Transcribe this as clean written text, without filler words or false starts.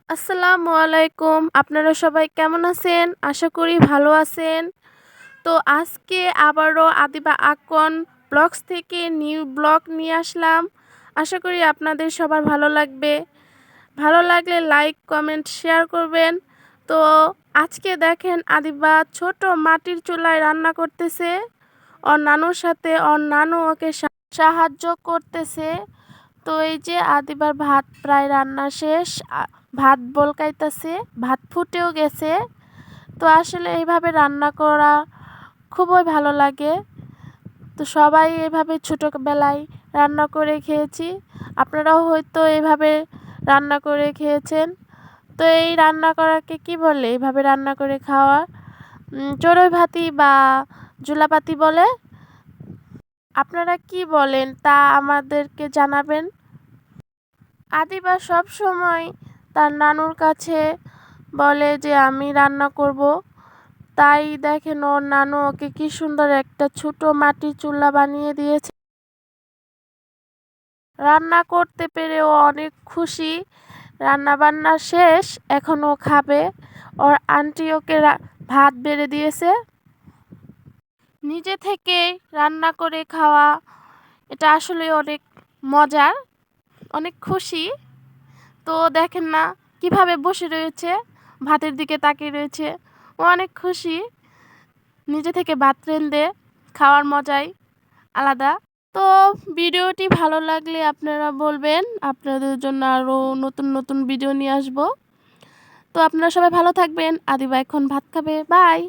আসসালামু আলাইকুম। আপনারা সবাই কেমন আছেন? আশা করি ভালো আছেন। তো আজকে আবারও আদিবা আকন ব্লগস থেকে নিউ ব্লগ নিয়ে আসলাম। আশা করি আপনাদের সবার ভালো লাগবে। ভালো লাগলে লাইক, কমেন্ট, শেয়ার করবেন। তো আজকে দেখেন আদিবা ছোট মাটির চুলায় রান্না করতেছে। ওর নানুর সাথে ওর নানু ওকে সাহায্য করতেছে। তো এই যে আদিবার ভাত প্রায় রান্না শেষ। ভাত বলকাইতেছে, ভাত ফুটেও গেছে। তো আসলে এইভাবে রান্না করা খুবই ভালো লাগে। তো সবাই এভাবে ছোটোবেলায় রান্না করে খেয়েছি। আপনারাও হয়তো এইভাবে রান্না করে খেয়েছেন। তো এই রান্না করাকে কি বলে? এইভাবে রান্না করে খাওয়া চড়ুই ভাতি বা জুলাপাতি বলে। আপনারা কি বলেন তা আমাদেরকে জানাবেন। আদিবা সব সময় তার নানুর কাছে বলে যে আমি রান্না করব। তাই দেখেন ওর নানু ওকে কি সুন্দর একটা ছোট মাটির চুলা বানিয়ে দিয়েছে। রান্না করতে পেরে ও অনেক খুশি। রান্না বান্না শেষ, এখন ও খাবে। ওর আন্টি ওকে ভাত বেড়ে দিয়েছে। নিজে থেকে রান্না করে খাওয়া এটা আসলে অনেক মজার, অনেক খুশি। তো দেখেন না কিভাবে বসে রয়েছে, ভাতের দিকে তাকিয়ে রয়েছে। ও অনেক খুশি। নিজে থেকে ভাত রেঁধে খাওয়ার মজাই আলাদা। তো ভিডিওটি ভালো লাগলে আপনারা বলবেন, আপনাদের জন্য আরও নতুন নতুন ভিডিও নিয়ে আসবো। তো আপনারা সবাই ভালো থাকবেন। আদিবা এখন ভাত খাবে। বাই।